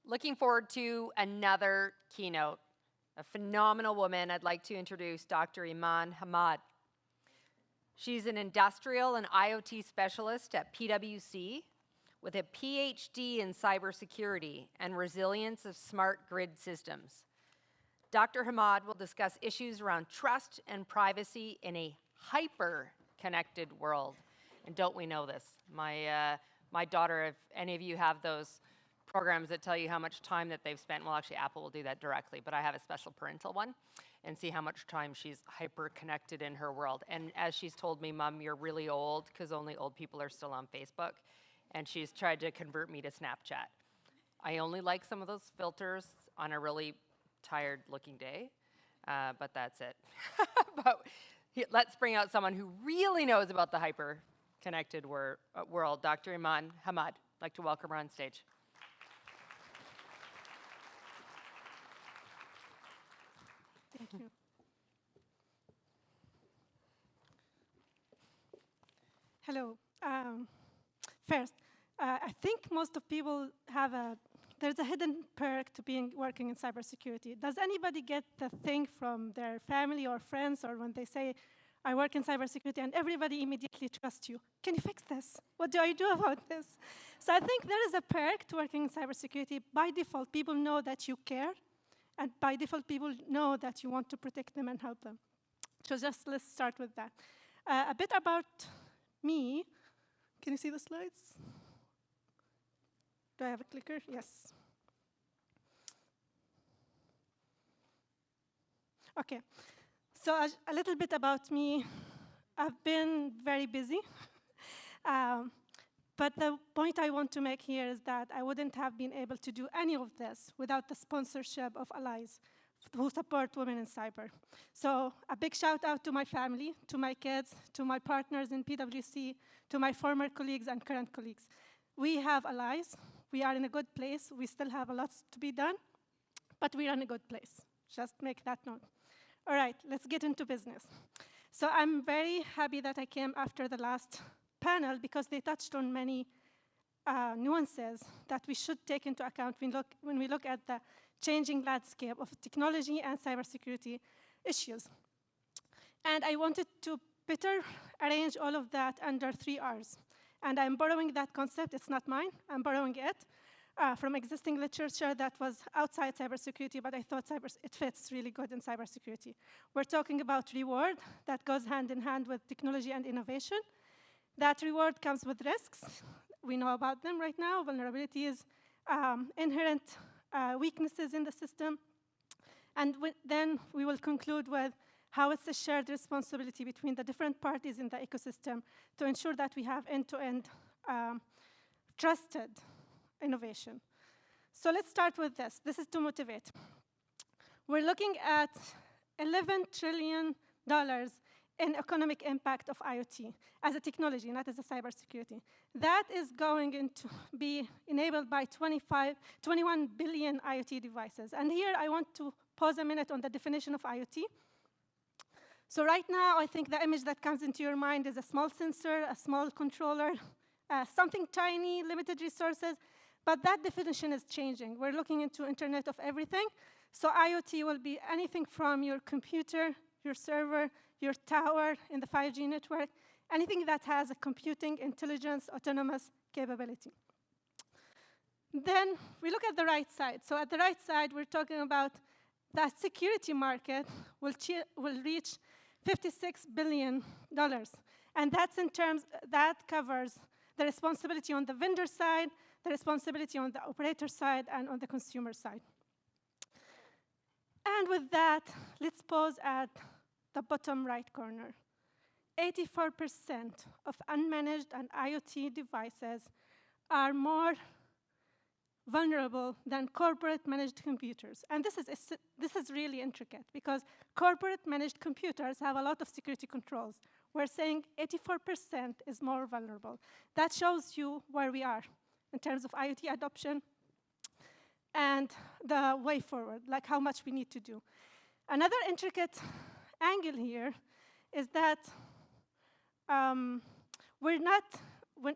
Looking forward to another keynote. A phenomenal woman. I'd like to introduce Dr. Iman Hamad. She's an industrial and IoT specialist at PwC with a PhD in cybersecurity and resilience of smart grid systems. Dr. Hamad will discuss issues around trust and privacy in a hyper-connected world. And don't we know this? My daughter, if any of you have those programs that tell you how much time that they've spent, well, actually, Apple will do that directly, but I have a special parental one, and see how much time she's hyper-connected in her world. And as she's told me, Mom, you're really old, because only old people are still on Facebook, and she's tried to convert me to Snapchat. I only like some of those filters on a really tired-looking day, but that's it. But let's bring out someone who really knows about the hyper-connected world, Dr. Iman Hamad. I'd like to welcome her on stage. Thank you. Hello. First, I think most of people have there's a hidden perk to working in cybersecurity. Does anybody get the thing from their family or friends, or when they say, I work in cybersecurity, and everybody immediately trusts you? Can you fix this? What do I do about this? So I think there is a perk to working in cybersecurity. By default, people know that you care. And by default, people know that you want to protect them and help them. So let's start with that. A bit about me. Can you see the slides? Do I have a clicker? Yes. OK. So a little bit about me. I've been very busy. But the point I want to make here is that I wouldn't have been able to do any of this without the sponsorship of allies who support women in cyber. So a big shout out to my family, to my kids, to my partners in PwC, to my former colleagues and current colleagues. We have allies. We are in a good place. We still have a lot to be done, but we are in a good place. Just make that note. All right, let's get into business. So I'm very happy that I came after the last panel because they touched on many nuances that we should take into account when we look at the changing landscape of technology and cybersecurity issues. And I wanted to better arrange all of that under 3 Rs. And I'm borrowing that concept. It's not mine. I'm borrowing it from existing literature that was outside cybersecurity, but I thought it fits really good in cybersecurity. We're talking about reward that goes hand in hand with technology and innovation. That reward comes with risks. We know about them right now. Vulnerabilities, inherent weaknesses in the system. And then we will conclude with how it's a shared responsibility between the different parties in the ecosystem to ensure that we have end-to-end trusted innovation. So let's start with this. This is to motivate. We're looking at $11 trillion in economic impact of IoT as a technology, not as a cybersecurity. That is going to be enabled by 21 billion IoT devices. And here I want to pause a minute on the definition of IoT. So right now, I think the image that comes into your mind is a small sensor, a small controller, something tiny, limited resources. But that definition is changing. We're looking into Internet of Everything. So IoT will be anything from your computer, your server, your tower in the 5G network, anything that has a computing, intelligence, autonomous capability. Then we look at the right side. So at the right side, we're talking about that security market will reach $56 billion. And that covers the responsibility on the vendor side, the responsibility on the operator side, and on the consumer side. And with that, let's pause at the bottom right corner. 84% of unmanaged and IoT devices are more vulnerable than corporate managed computers. And this is really intricate because corporate managed computers have a lot of security controls. We're saying 84% is more vulnerable. That shows you where we are in terms of IoT adoption and the way forward, like how much we need to do. Another intricate angle here is that we're not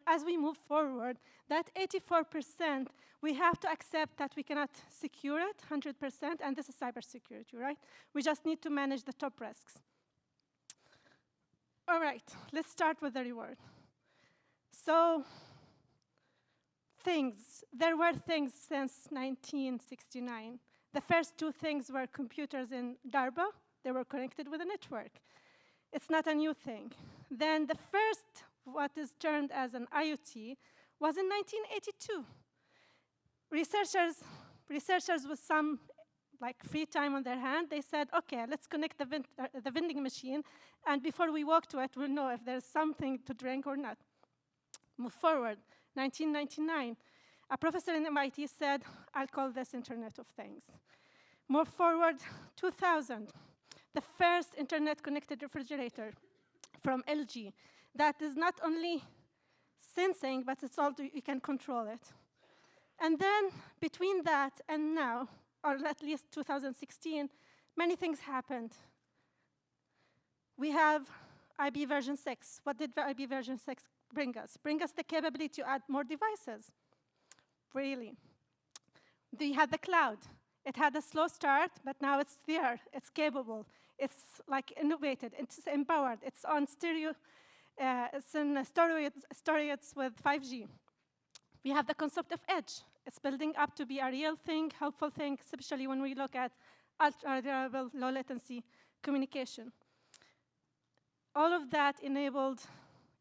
as we move forward, that 84%, we have to accept that we cannot secure it 100%, and this is cybersecurity, right? We just need to manage the top risks. All right, let's start with the reward. So, there were things since 1969. The first two things were computers in DARPA. They were connected with a network. It's not a new thing. Then the first, what is termed as an IoT, was in 1982. Researchers with some free time on their hand, they said, okay, let's connect the vending machine, and before we walk to it, we'll know if there's something to drink or not. Move forward, 1999. A professor in MIT said, I'll call this Internet of Things. Move forward, 2000. The first internet-connected refrigerator from LG that is not only sensing, but it's also, you can control it. And then between that and now, or at least 2016, many things happened. We have IB version 6. What did IB version 6 bring us? Bring us the capability to add more devices. Really. We had the cloud. It had a slow start, but now it's there. It's capable. It's innovated. It's empowered. It's on stereo. It's in steroids with 5G. We have the concept of edge. It's building up to be a real thing, helpful thing, especially when we look at ultra-reliable, low-latency communication. All of that enabled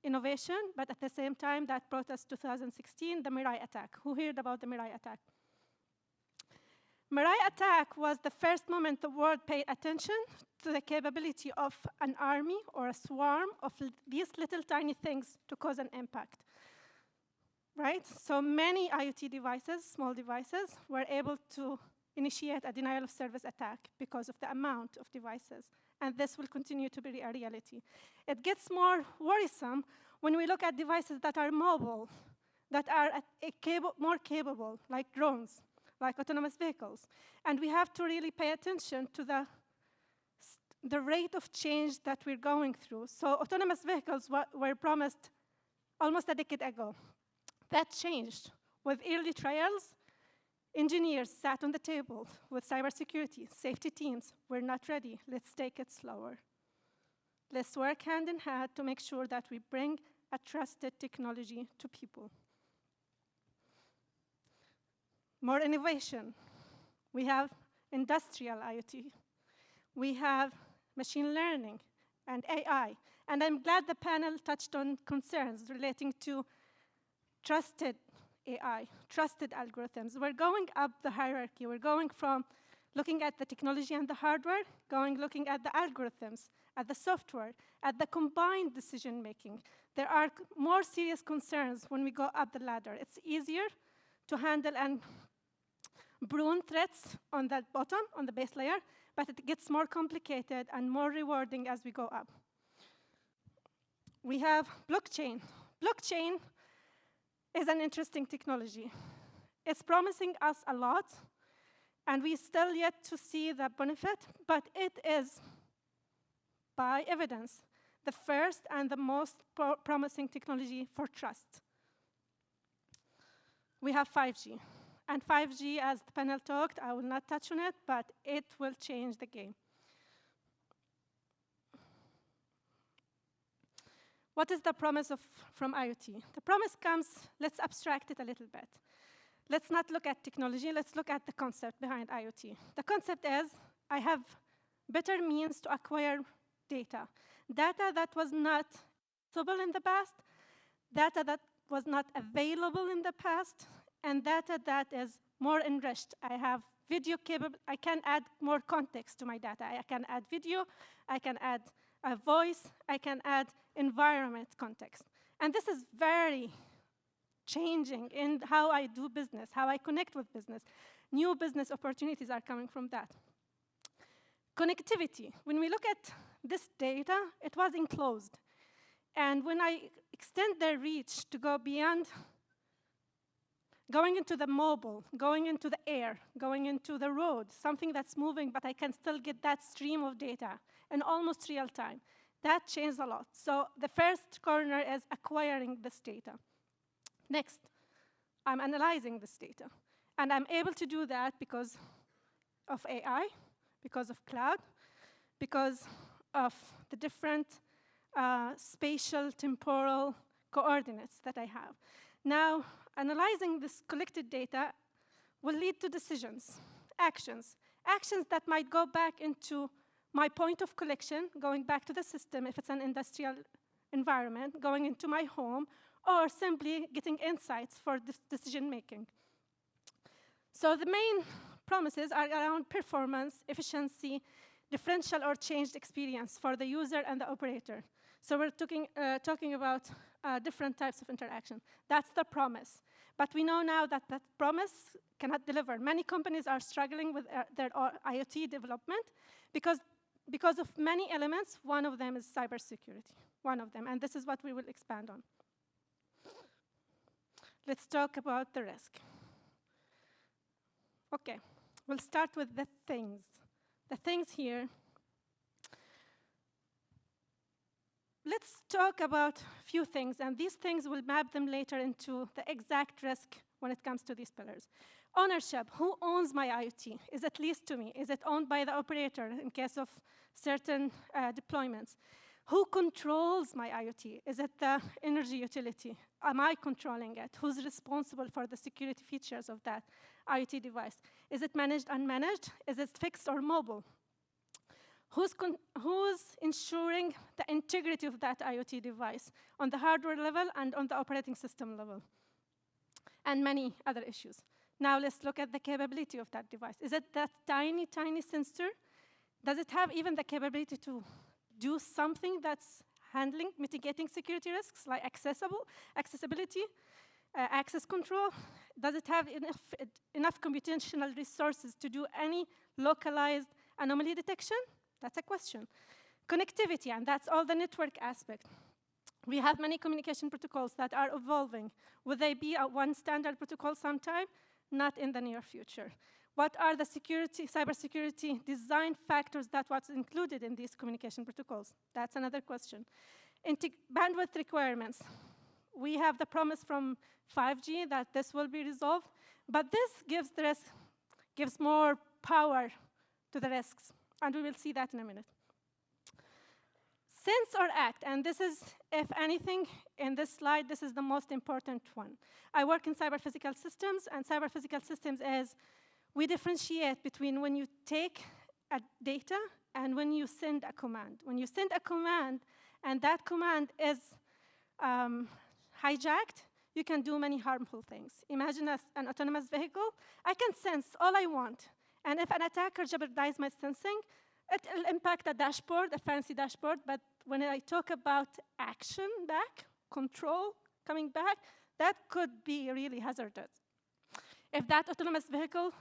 innovation, but at the same time, that brought us to 2016, the Mirai attack. Who heard about the Mirai attack? Mirai attack was the first moment the world paid attention to the capability of an army or a swarm of these little tiny things to cause an impact. Right? So many IoT devices, small devices, were able to initiate a denial of service attack because of the amount of devices. And this will continue to be a reality. It gets more worrisome when we look at devices that are mobile, that are more capable, like drones, like autonomous vehicles. And we have to really pay attention to the rate of change that we're going through. So autonomous vehicles were promised almost a decade ago. That changed. With early trials, engineers sat on the table with cybersecurity, safety teams. We're not ready. Let's take it slower. Let's work hand in hand to make sure that we bring a trusted technology to people. More innovation. We have industrial IoT. We have machine learning and AI. And I'm glad the panel touched on concerns relating to trusted AI, trusted algorithms. We're going up the hierarchy. We're going from looking at the technology and the hardware, looking at the algorithms, at the software, at the combined decision-making. There are more serious concerns when we go up the ladder. It's easier to handle and prune threats on that bottom, on the base layer, but it gets more complicated and more rewarding as we go up. We have blockchain. Blockchain is an interesting technology. It's promising us a lot, and we still yet to see the benefit, but it is, by evidence, the first and the most promising technology for trust. We have 5G. And 5G, as the panel talked, I will not touch on it, but it will change the game. What is the promise from IoT? The promise comes, let's abstract it a little bit. Let's not look at technology, let's look at the concept behind IoT. The concept is, I have better means to acquire data. Data that was not possible in the past, data that was not available in the past, and data that is more enriched. I have video capable, I can add more context to my data. I can add video, I can add a voice, I can add environment context. And this is very changing in how I do business, how I connect with business. New business opportunities are coming from that. Connectivity. When we look at this data, it was enclosed. And when I extend their reach to go beyond going into the mobile, going into the air, going into the road, something that's moving, but I can still get that stream of data in almost real time. That changed a lot. So the first corner is acquiring this data. Next, I'm analyzing this data. And I'm able to do that because of AI, because of cloud, because of the different spatial, temporal coordinates that I have. Now, analyzing this collected data will lead to decisions, actions that might go back into my point of collection, going back to the system if it's an industrial environment, going into my home, or simply getting insights for decision-making. So the main promises are around performance, efficiency, differential or changed experience for the user and the operator. So we're talking about different types of interaction. That's the promise. But we know now that that promise cannot deliver. Many companies are struggling with their IoT development because of many elements. One of them is cybersecurity, one of them. And this is what we will expand on. Let's talk about the risk. OK, we'll start with the things. The things here. Let's talk about a few things, and these things will map them later into the exact risk when it comes to these pillars. Ownership, who owns my IoT? Is it leased to me? Is it owned by the operator in case of certain deployments? Who controls my IoT? Is it the energy utility? Am I controlling it? Who's responsible for the security features of that IoT device? Is it managed, unmanaged? Is it fixed or mobile? Who's ensuring the integrity of that IoT device on the hardware level and on the operating system level? And many other issues. Now let's look at the capability of that device. Is it that tiny, tiny sensor? Does it have even the capability to do something that's handling, mitigating security risks, like accessibility, access control? Does it have enough computational resources to do any localized anomaly detection? That's a question. Connectivity, and that's all the network aspect. We have many communication protocols that are evolving. Will they be one standard protocol sometime? Not in the near future. What are the cybersecurity design factors that was included in these communication protocols? That's another question. Bandwidth requirements. We have the promise from 5G that this will be resolved, but this gives more power to the risks, and we will see that in a minute. Sense or act, and this is, if anything, in this slide, this is the most important one. I work in cyber-physical systems, and cyber-physical systems is, we differentiate between when you take a data and when you send a command. When you send a command, and that command is hijacked, you can do many harmful things. Imagine an autonomous vehicle. I can sense all I want, and if an attacker jeopardizes my sensing, it will impact a dashboard, a fancy dashboard, but when I talk about action back, control coming back, that could be really hazardous. If that autonomous vehicle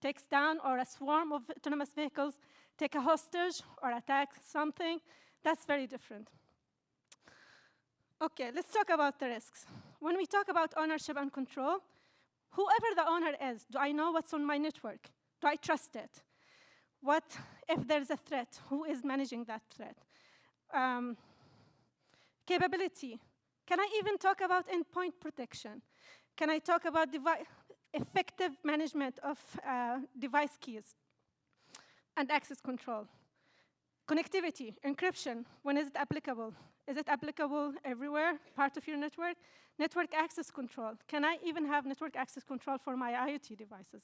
takes down, or a swarm of autonomous vehicles take a hostage or attack something, that's very different. OK, let's talk about the risks. When we talk about ownership and control, whoever the owner is, do I know what's on my network? Do I trust it? What if there's a threat? Who is managing that threat? Capability. Can I even talk about endpoint protection? Can I talk about effective management of device keys and access control? Connectivity, encryption, when is it applicable? Is it applicable everywhere, part of your network? Network access control. Can I even have network access control for my IoT devices?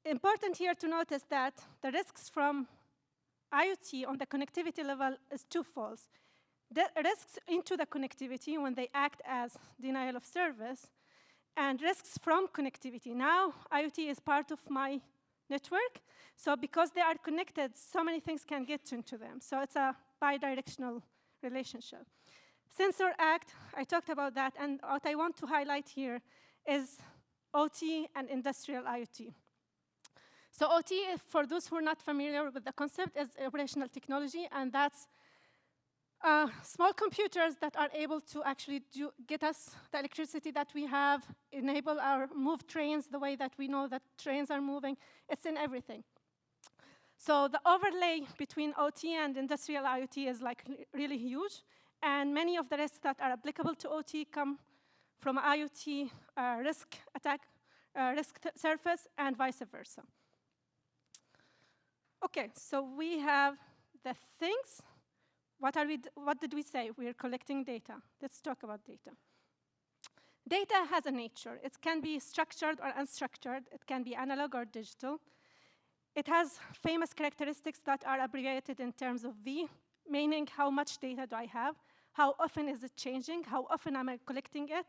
Important here to notice that the risks from IoT on the connectivity level is twofold. The risks into the connectivity when they act as denial of service, and risks from connectivity. Now, IoT is part of my network, so because they are connected, so many things can get into them. So it's a bidirectional relationship. Sensor act, I talked about that, and what I want to highlight here is OT and industrial IoT. So OT, for those who are not familiar with the concept, is operational technology, and that's small computers that are able to actually get us the electricity that we have, enable our move trains the way that we know that trains are moving. It's in everything. So the overlay between OT and industrial IoT is like really huge, And many of the risks that are applicable to OT come from IoT risk attack, risk surface, and vice versa. Okay, so we have the things. What did we say? We are collecting data. Let's talk about data. Data has a nature. It can be structured or unstructured. It can be analog or digital. It has famous characteristics that are abbreviated in terms of V, meaning how much data do I have, how often is it changing, how often am I collecting it,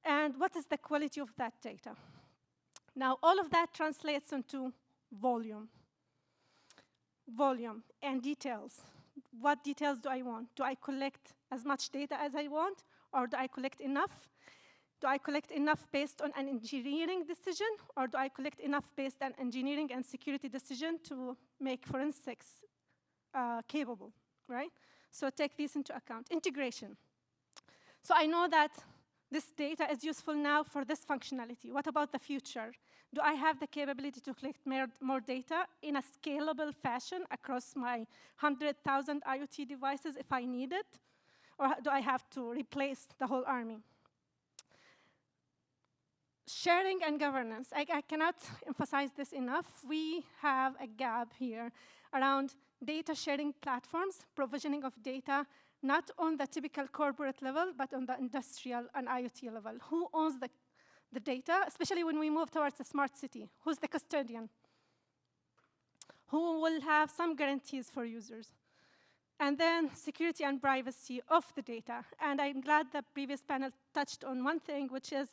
and what is the quality of that data. Now, all of that translates into volume. Volume and details. What details do I want? Do I collect as much data as I want, or do I collect enough? Do I collect enough based on an engineering decision, or do I collect enough based on engineering and security decision to make forensics capable, right? So take these into account. Integration. So I know that this data is useful now for this functionality. What about the future? Do I have the capability to collect more data in a scalable fashion across my 100,000 IoT devices if I need it? Or do I have to replace the whole army? Sharing and governance. I cannot emphasize this enough. We have a gap here around data sharing platforms, provisioning of data, not on the typical corporate level, but on the industrial and IoT level. Who owns the data, especially when we move towards a smart city? Who's the custodian? Who will have some guarantees for users? And then security and privacy of the data. And I'm glad the previous panel touched on one thing, which is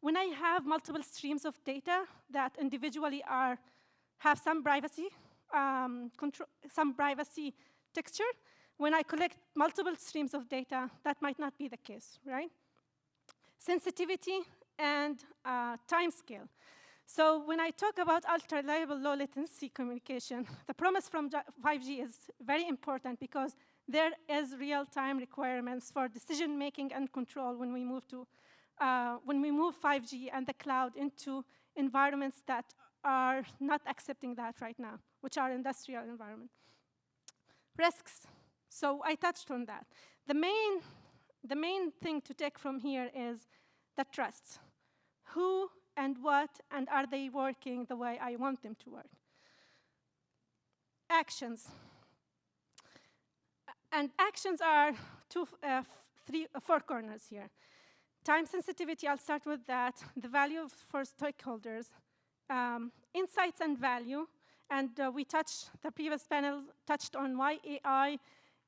when I have multiple streams of data that individually have some privacy, some privacy texture, when I collect multiple streams of data, that might not be the case, right? Sensitivity and time scale. So when I talk about ultra-reliable low-latency communication, the promise from 5G is very important because there is real-time requirements for decision-making and control when we move 5G and the cloud into environments that are not accepting that right now, which are industrial environments. Risks. So I touched on that. The main thing to take from here is the trust. Who and what, and are they working the way I want them to work? Actions. And actions are four corners here. Time sensitivity, I'll start with that. The value for stakeholders. Insights and value. And the previous panel touched on why AI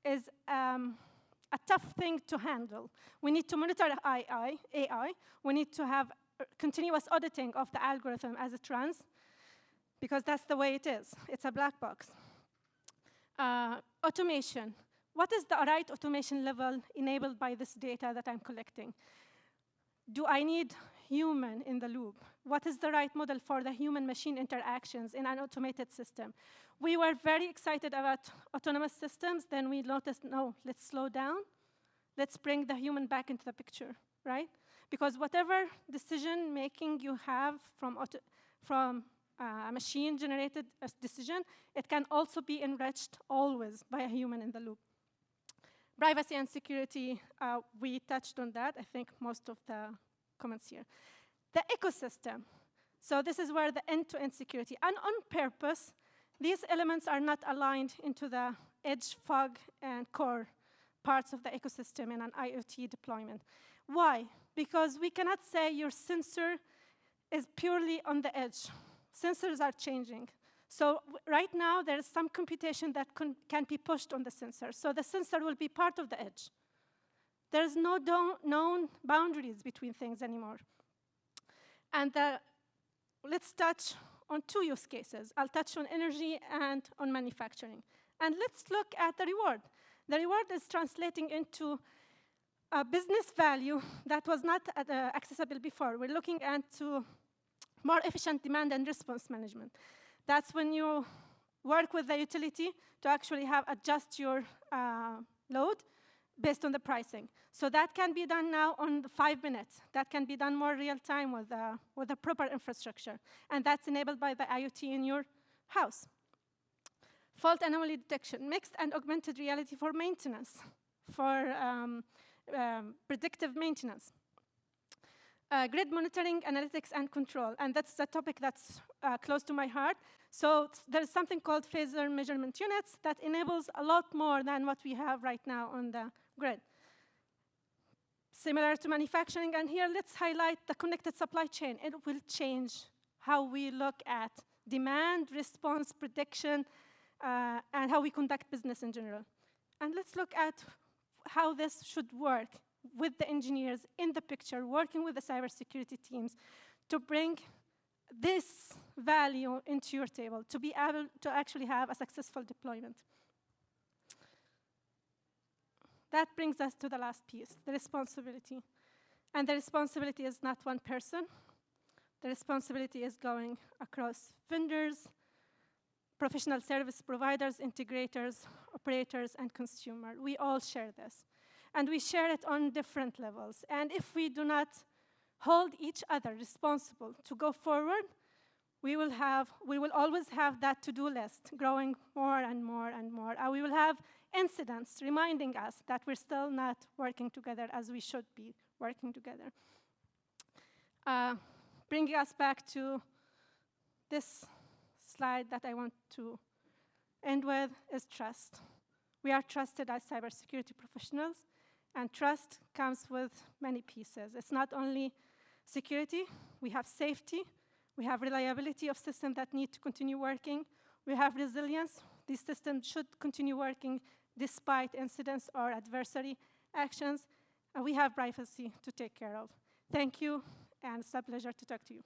is a tough thing to handle. We need to monitor AI. We need to have continuous auditing of the algorithm as it runs, because that's the way it is. It's a black box. Automation. What is the right automation level enabled by this data that I'm collecting? Do I need human in the loop? What is the right model for the human-machine interactions in an automated system? We were very excited about autonomous systems. Then we noticed, no, let's slow down. Let's bring the human back into the picture, right? Because whatever decision-making you have from a machine-generated decision, it can also be enriched always by a human in the loop. Privacy and security, we touched on that, I think most of the comments here. The ecosystem. So this is where the end-to-end security. And on purpose, these elements are not aligned into the edge, fog, and core parts of the ecosystem in an IoT deployment. Why? Because we cannot say your sensor is purely on the edge. Sensors are changing. So right now, there is some computation that can be pushed on the sensor. So the sensor will be part of the edge. There's no known boundaries between things anymore. And let's touch on two use cases. I'll touch on energy and on manufacturing. And let's look at the reward. The reward is translating into a business value that was not accessible before. We're looking into more efficient demand and response management. That's when you work with the utility to actually adjust your load based on the pricing. So that can be done now on 5 minutes. That can be done more real time with the proper infrastructure. And that's enabled by the IoT in your house. Fault anomaly detection, mixed and augmented reality for maintenance. for predictive maintenance. Grid monitoring, analytics, and control. And that's a topic that's close to my heart. So there's something called phasor measurement units that enables a lot more than what we have right now on the grid. Similar to manufacturing, and here let's highlight the connected supply chain. It will change how we look at demand, response, prediction, and how we conduct business in general. And let's look at how this should work with the engineers in the picture, working with the cybersecurity teams to bring this value into your table, to be able to actually have a successful deployment. That brings us to the last piece, the responsibility. And the responsibility is not one person. The responsibility is going across vendors, professional service providers, integrators, operators, and consumer. We all share this. And we share it on different levels. And if we do not hold each other responsible to go forward, we will always have that to-do list growing more and more and more. We will have incidents reminding us that we're still not working together as we should be working together. Bringing us back to this slide that I want to end with is trust. We are trusted as cybersecurity professionals, and trust comes with many pieces. It's not only security, we have safety, we have reliability of systems that need to continue working, we have resilience. These systems should continue working despite incidents or adversary actions, and we have privacy to take care of. Thank you, and it's a pleasure to talk to you.